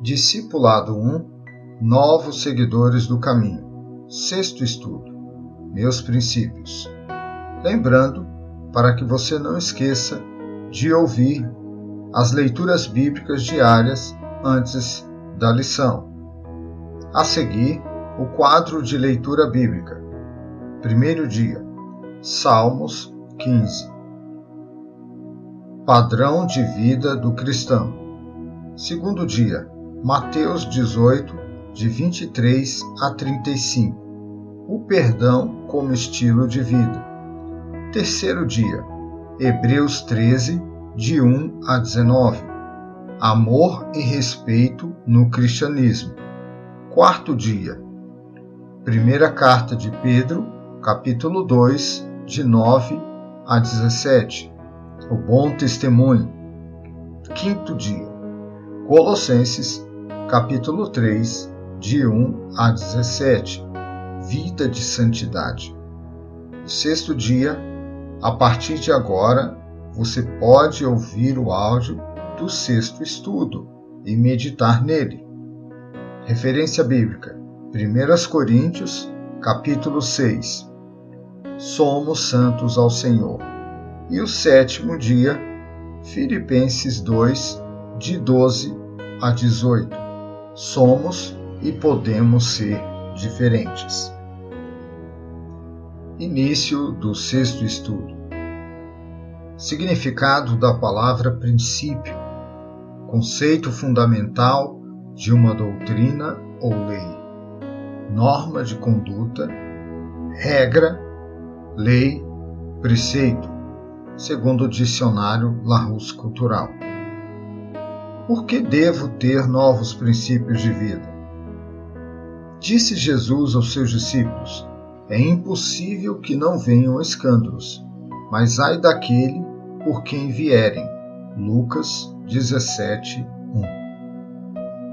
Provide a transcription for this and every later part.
Discipulado 1 Novos seguidores do caminho. Sexto estudo. Meus princípios. Lembrando, para que você não esqueça de ouvir as leituras bíblicas diárias antes da lição. A seguir, o quadro de leitura bíblica. Primeiro dia, Salmos 15. Padrão de vida do cristão. Segundo dia, Mateus 18, de 23 a 35. O perdão como estilo de vida. Terceiro dia, Hebreus 13, de 1 a 19. Amor e respeito no cristianismo. Quarto dia, primeira carta de Pedro, capítulo 2, de 9 a 17. O bom testemunho. Quinto dia, Colossenses, capítulo 3, de 1 a 17. Vida de santidade. Sexto dia, a partir de agora, você pode ouvir o áudio do sexto estudo e meditar nele. Referência bíblica: 1 Coríntios, capítulo 6. Somos santos ao Senhor. E o sétimo dia, Filipenses 2, de 12 a 18. Somos e podemos ser diferentes. Início do sexto estudo. Significado da palavra princípio. Conceito fundamental de uma doutrina ou lei. Norma de conduta, regra, lei, preceito, segundo o dicionário Larousse Cultural. Por que devo ter novos princípios de vida? Disse Jesus aos seus discípulos: é impossível que não venham escândalos, mas ai daquele por quem vierem. Lucas 17, 1.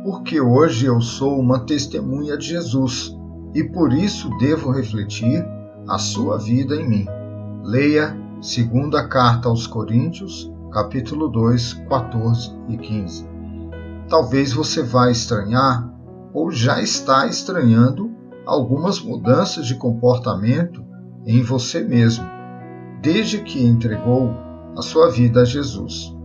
Porque hoje eu sou uma testemunha de Jesus, e por isso devo refletir a sua vida em mim. Leia segunda carta aos Coríntios, capítulo 2, 14 e 15. Talvez você vá estranhar, ou já está estranhando, algumas mudanças de comportamento em você mesmo, desde que entregou a sua vida a Jesus.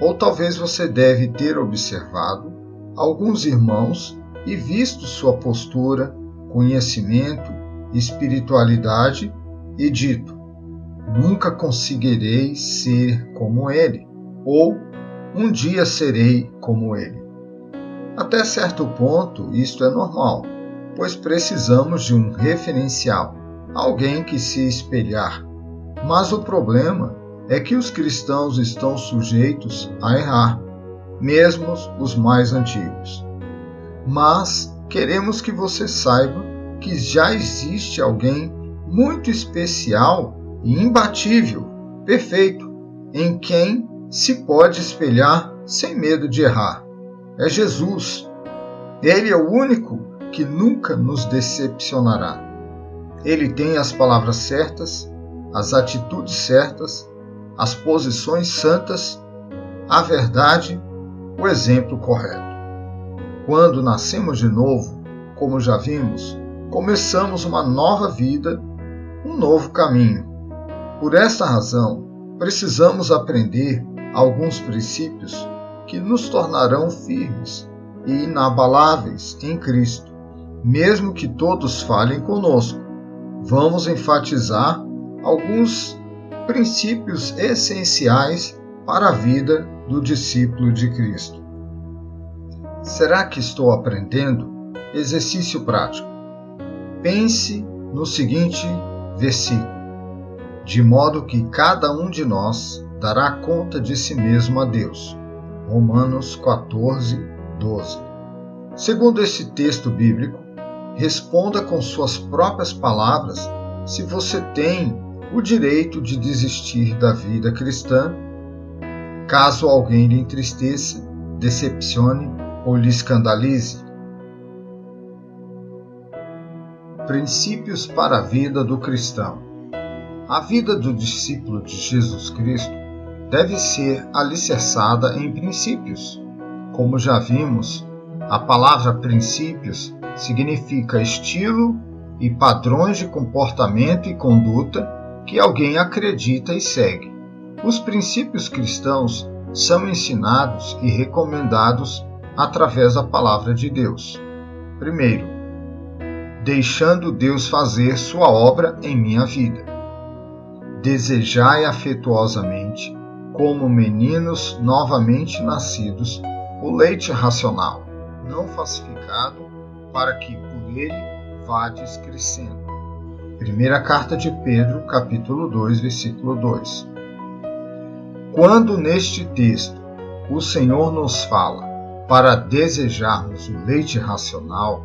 Ou talvez você deve ter observado alguns irmãos e visto sua postura, conhecimento, espiritualidade e dito: nunca conseguirei ser como ele, ou um dia serei como ele. Até certo ponto, isto é normal, pois precisamos de um referencial, alguém que se espelhar. Mas o problema é que os cristãos estão sujeitos a errar, mesmo os mais antigos. Mas queremos que você saiba que já existe alguém muito especial e imbatível, perfeito, em quem se pode espelhar sem medo de errar. É Jesus. Ele é o único que nunca nos decepcionará. Ele tem as palavras certas, as atitudes certas, as posições santas, a verdade, o exemplo correto. Quando nascemos de novo, como já vimos, começamos uma nova vida, um novo caminho. Por esta razão, precisamos aprender alguns princípios que nos tornarão firmes e inabaláveis em Cristo, mesmo que todos falem conosco. Vamos enfatizar alguns princípios essenciais para a vida do discípulo de Cristo. Será que estou aprendendo? Exercício prático. Pense no seguinte versículo: de modo que cada um de nós dará conta de si mesmo a Deus. Romanos 14, 12. Segundo esse texto bíblico, responda com suas próprias palavras se você tem o direito de desistir da vida cristã, caso alguém lhe entristeça, decepcione ou lhe escandalize. Princípios para a vida do cristão. A vida do discípulo de Jesus Cristo deve ser alicerçada em princípios. Como já vimos, A palavra princípios significa estilo e padrões de comportamento e conduta que alguém acredita e segue. Os princípios cristãos são ensinados e recomendados através da palavra de Deus. Primeiro, deixando Deus fazer sua obra em minha vida. Desejai afetuosamente, como meninos novamente nascidos, o leite racional, não falsificado, para que por ele vades crescendo. Primeira carta de Pedro, capítulo 2, versículo 2. Quando neste texto o Senhor nos fala para desejarmos o leite racional,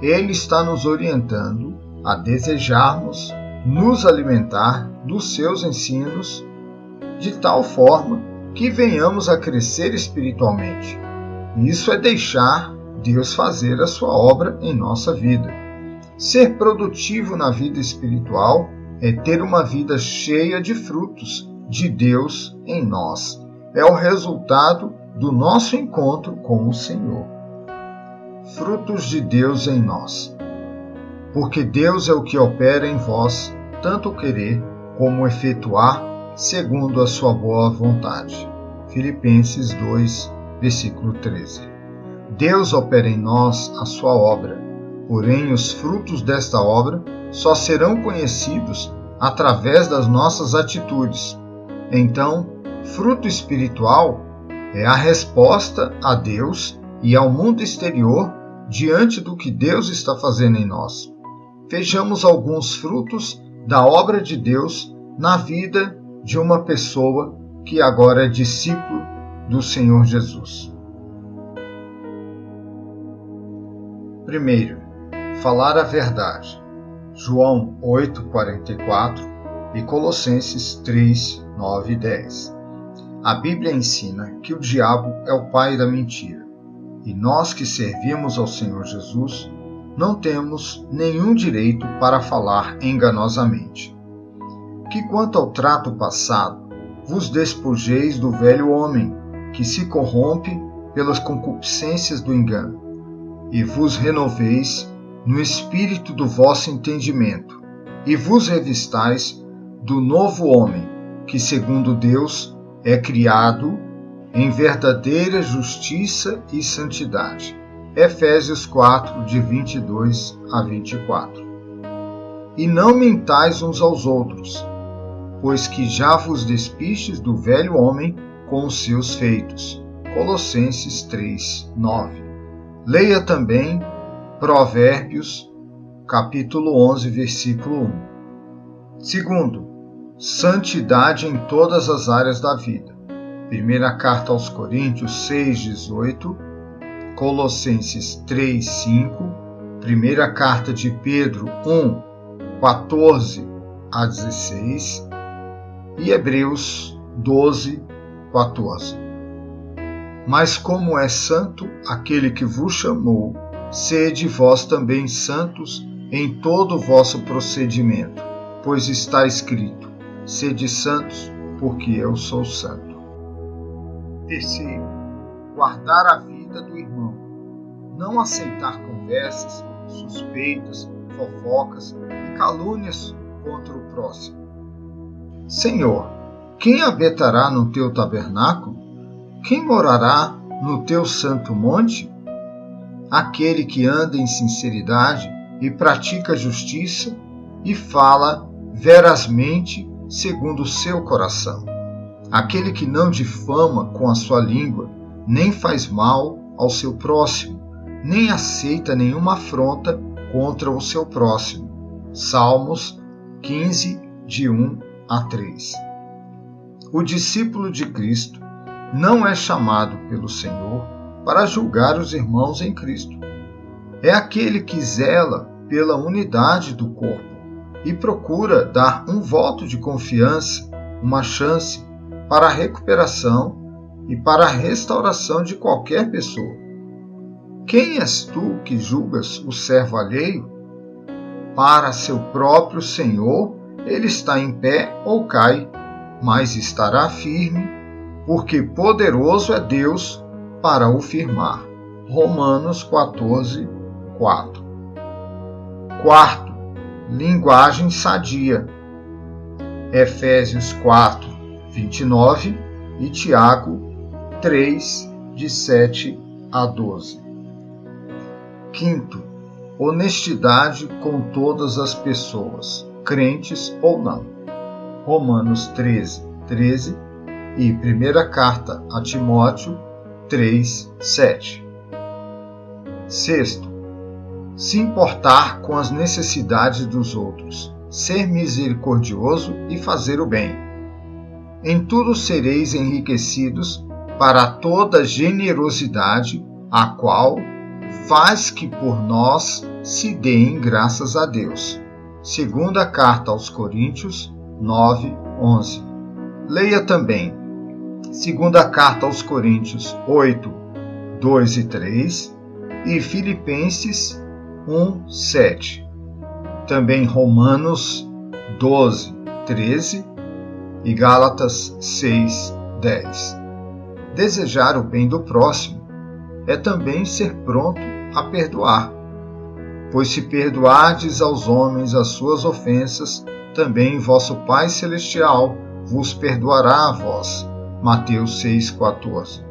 Ele está nos orientando a desejarmos nos alimentar dos seus ensinos de tal forma que venhamos a crescer espiritualmente. Isso é deixar Deus fazer a sua obra em nossa vida. Ser produtivo na vida espiritual é ter uma vida cheia de frutos de Deus em nós. É o resultado do nosso encontro com o Senhor. Frutos de Deus em nós. Porque Deus é o que opera em vós, tanto querer como efetuar, segundo a sua boa vontade. Filipenses 2, versículo 13. Deus opera em nós a sua obra, porém os frutos desta obra só serão conhecidos através das nossas atitudes. Então, fruto espiritual é a resposta a Deus e ao mundo exterior diante do que Deus está fazendo em nós. Vejamos alguns frutos da obra de Deus na vida de uma pessoa que agora é discípulo do Senhor Jesus. Primeiro, falar a verdade. João 8:44 e Colossenses 3, 9 e 10. A Bíblia ensina que o diabo é o pai da mentira, e nós que servimos ao Senhor Jesus não temos nenhum direito para falar enganosamente. Que quanto ao trato passado, vos despojeis do velho homem, que se corrompe pelas concupiscências do engano, e vos renoveis no espírito do vosso entendimento, e vos revistais do novo homem, que segundo Deus é criado em verdadeira justiça e santidade. Efésios 4, de 22 a 24. E não mentais uns aos outros, pois que já vos despistes do velho homem com os seus feitos. Colossenses 3, 9. Leia também Provérbios, capítulo 11, versículo 1. Segundo, santidade em todas as áreas da vida. Primeira carta aos Coríntios 6, 18, Colossenses 3, 5, primeira carta de Pedro 1, 14 a 16 e Hebreus 12, 14. Mas como é santo aquele que vos chamou, sede vós também santos em todo o vosso procedimento, pois está escrito, sede santos, porque eu sou santo. Terceiro, guardar a vida do irmão, não aceitar conversas, suspeitas, fofocas e calúnias contra o próximo. Senhor, quem habitará no teu tabernáculo? Quem morará no teu santo monte? Aquele que anda em sinceridade e pratica justiça e fala verazmente segundo o seu coração. Aquele que não difama com a sua língua, nem faz mal ao seu próximo, nem aceita nenhuma afronta contra o seu próximo. Salmos 15, de 1 a 3. O discípulo de Cristo não é chamado pelo Senhor para julgar os irmãos em Cristo. É aquele que zela pela unidade do corpo e procura dar um voto de confiança, uma chance para a recuperação e para a restauração de qualquer pessoa. Quem és tu que julgas o servo alheio? Para seu próprio Senhor ele está em pé ou cai, mas estará firme, porque poderoso é Deus para o firmar. Romanos 14, 4. Quarto, linguagem sadia. Efésios 4, 29 e Tiago 3, de 7 a 12. Quinto, honestidade com todas as pessoas, crentes ou não. Romanos 13, 13 e primeira carta a Timóteo 3, 7. Sexto, se importar com as necessidades dos outros, ser misericordioso e fazer o bem. Em tudo sereis enriquecidos para toda generosidade, a qual faz que por nós se deem graças a Deus. Segunda carta aos Coríntios 9, 11. Leia também segunda carta aos Coríntios 8, 2 e 3 e Filipenses 1, 7. Também Romanos 12, 13 e Gálatas 6, 10. Desejar o bem do próximo é também ser pronto a perdoar. Pois se perdoardes aos homens as suas ofensas, também vosso Pai Celestial vos perdoará a vós. Mateus 6, 14.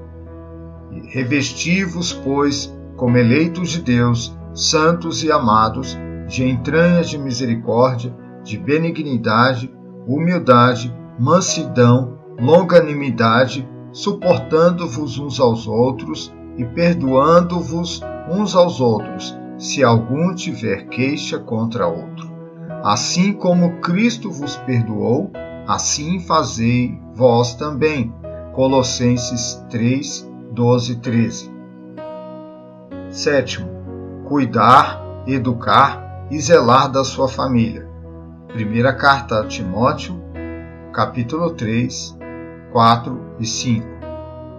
E revesti-vos, pois, como eleitos de Deus, santos e amados, de entranhas de misericórdia, de benignidade, humildade, mansidão, longanimidade, suportando-vos uns aos outros e perdoando-vos uns aos outros, se algum tiver queixa contra outro. Assim como Cristo vos perdoou, assim fazei vós também. Colossenses 3, 12 e 13. Sétimo, cuidar, educar e zelar da sua família. Primeira carta a Timóteo, capítulo 3, 4 e 5.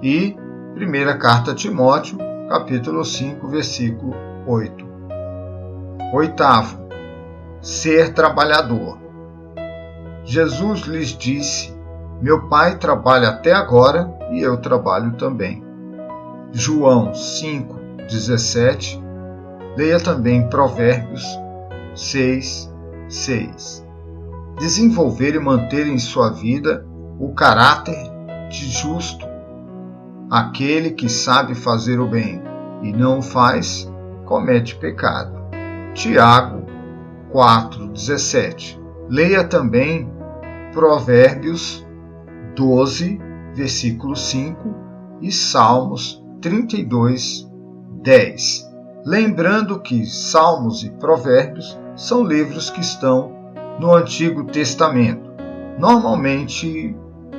E primeira carta a Timóteo, capítulo 5, versículo 8. Oitavo, ser trabalhador. Jesus lhes disse: meu Pai trabalha até agora e eu trabalho também. João 5, 17. Leia também Provérbios 6, 6. Desenvolver e manter em sua vida o caráter de justo. Aquele que sabe fazer o bem e não o faz, comete pecado. Tiago 4, 17. Leia também Provérbios 12, versículo 5 e Salmos 32, 10. Lembrando que Salmos e Provérbios são livros que estão no Antigo Testamento, normalmente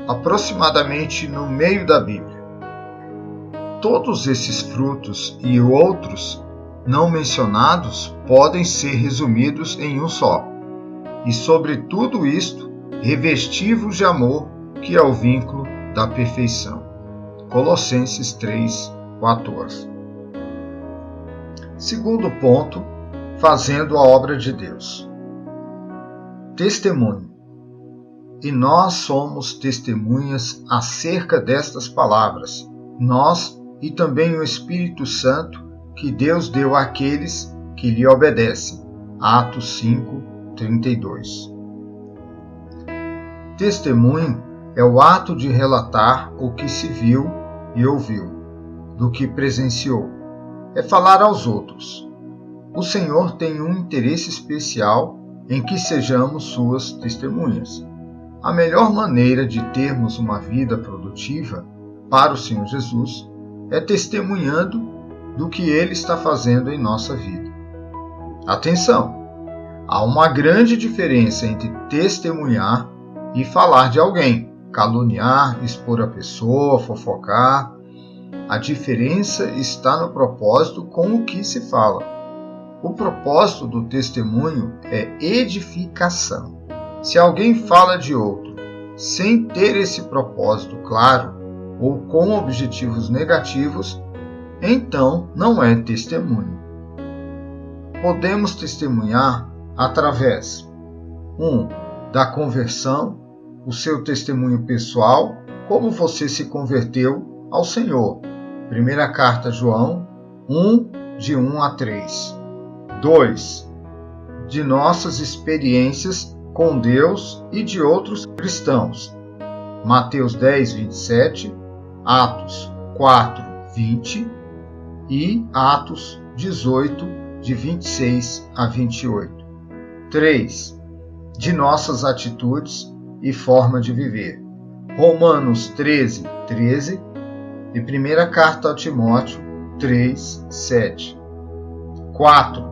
aproximadamente no meio da Bíblia. Todos esses frutos e outros não mencionados podem ser resumidos em um só. E sobre tudo isto, revesti-vos de amor, que é o vínculo da perfeição. Colossenses 3, 14. Segundo ponto, fazendo a obra de Deus. Testemunho. E nós somos testemunhas acerca destas palavras, nós e também o Espírito Santo que Deus deu àqueles que lhe obedecem. Atos 5, 32. Testemunho é o ato de relatar o que se viu e ouviu, do que presenciou. É falar aos outros. O Senhor tem um interesse especial em que sejamos suas testemunhas. A melhor maneira de termos uma vida produtiva para o Senhor Jesus é testemunhando do que Ele está fazendo em nossa vida. Atenção! Há uma grande diferença entre testemunhar e falar de alguém, caluniar, expor a pessoa, fofocar. A diferença está no propósito com o que se fala. O propósito do testemunho é edificação. Se alguém fala de outro sem ter esse propósito claro ou com objetivos negativos, então não é testemunho. Podemos testemunhar através 1. Da conversão, o seu testemunho pessoal, como você se converteu ao Senhor. Primeira carta a João de 1 a 3. 2. De nossas experiências com Deus e de outros cristãos. Mateus 10, 27, Atos 4, 20 e Atos 18, de 26 a 28. 3. De nossas atitudes e forma de viver. Romanos 13, 13 e primeira carta a Timóteo 3, 7. 4.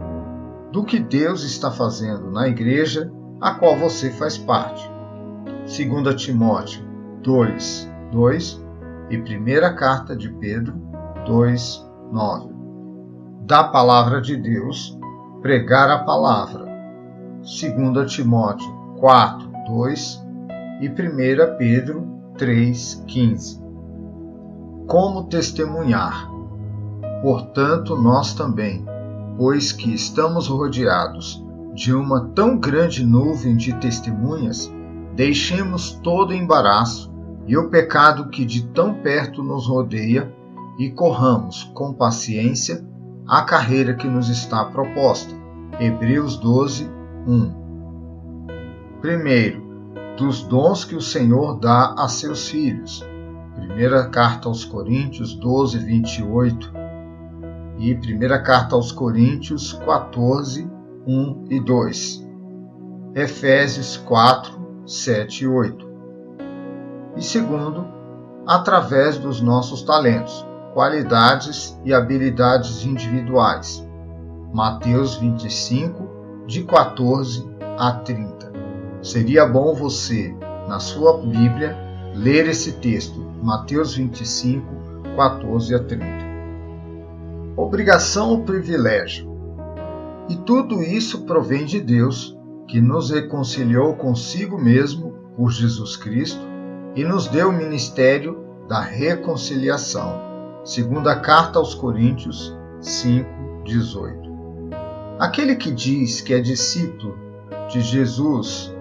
Do que Deus está fazendo na igreja a qual você faz parte. 2 Timóteo 2, 2 e primeira carta de Pedro 2, 9. Da palavra de Deus, pregar a palavra. 2 Timóteo 4, 2 e 1 Pedro 3, 15. Como testemunhar? Portanto, nós também, pois que estamos rodeados de uma tão grande nuvem de testemunhas, deixemos todo o embaraço e o pecado que de tão perto nos rodeia e corramos com paciência a carreira que nos está proposta. Hebreus 12, 1. Primeiro, dos dons que o Senhor dá a seus filhos. Primeira carta aos Coríntios 12, 28 e primeira carta aos Coríntios 14, 1 e 2. Efésios 4, 7 e 8. E segundo, através dos nossos talentos, qualidades e habilidades individuais. Mateus 25, de 14 a 30. Seria bom você, na sua Bíblia, ler esse texto, Mateus 25, 14 a 30. Obrigação ou privilégio? E tudo isso provém de Deus, que nos reconciliou consigo mesmo por Jesus Cristo e nos deu o ministério da reconciliação. Segunda carta aos Coríntios 5, 18. Aquele que diz que é discípulo de Jesus,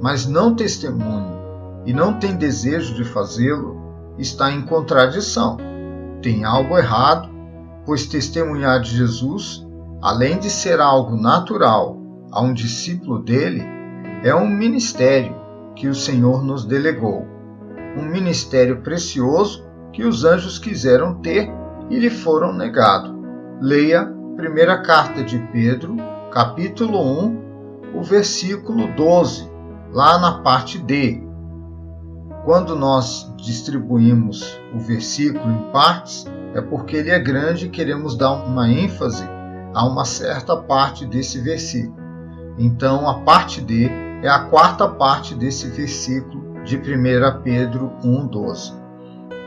mas não testemunha e não tem desejo de fazê-lo, está em contradição. Tem algo errado, pois testemunhar de Jesus, além de ser algo natural a um discípulo dele, é um ministério que o Senhor nos delegou. Um ministério precioso que os anjos quiseram ter e lhe foram negado. Leia 1 carta de Pedro, capítulo 1, o versículo 12, lá na parte D. Quando nós distribuímos o versículo em partes, é porque ele é grande e queremos dar uma ênfase a uma certa parte desse versículo. Então, a parte D é a quarta parte desse versículo de 1 Pedro 1,12.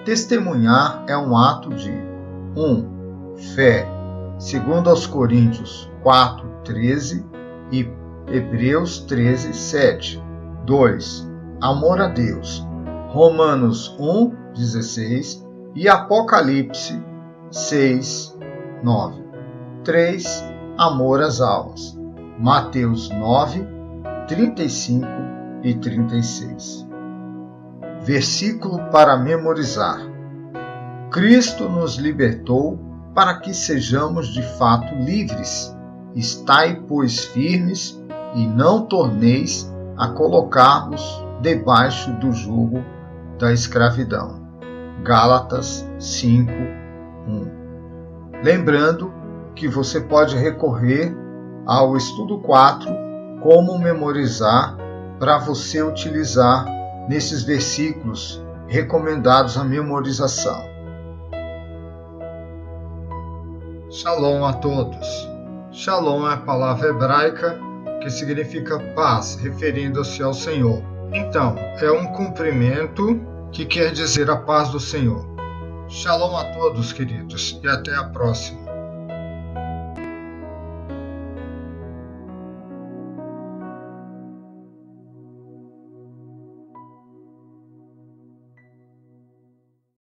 Testemunhar é um ato de 1. Fé, segundo aos Coríntios 4,13 e Hebreus 13,7. 2. Amor a Deus, Romanos 1,16 e Apocalipse 6,9. 3. Amor às almas, Mateus 9, 35 e 36. Versículo para memorizar. Cristo nos libertou para que sejamos de fato livres. Estai, pois, firmes e não torneis a colocar-vos debaixo do jugo da escravidão. Gálatas 5, 1. Lembrando que você pode recorrer ao estudo 4, como memorizar, para você utilizar nesses versículos recomendados à memorização. Shalom a todos. Shalom é a palavra hebraica que significa paz, referindo-se ao Senhor. Então, é um cumprimento que quer dizer a paz do Senhor. Shalom a todos, queridos, e até a próxima.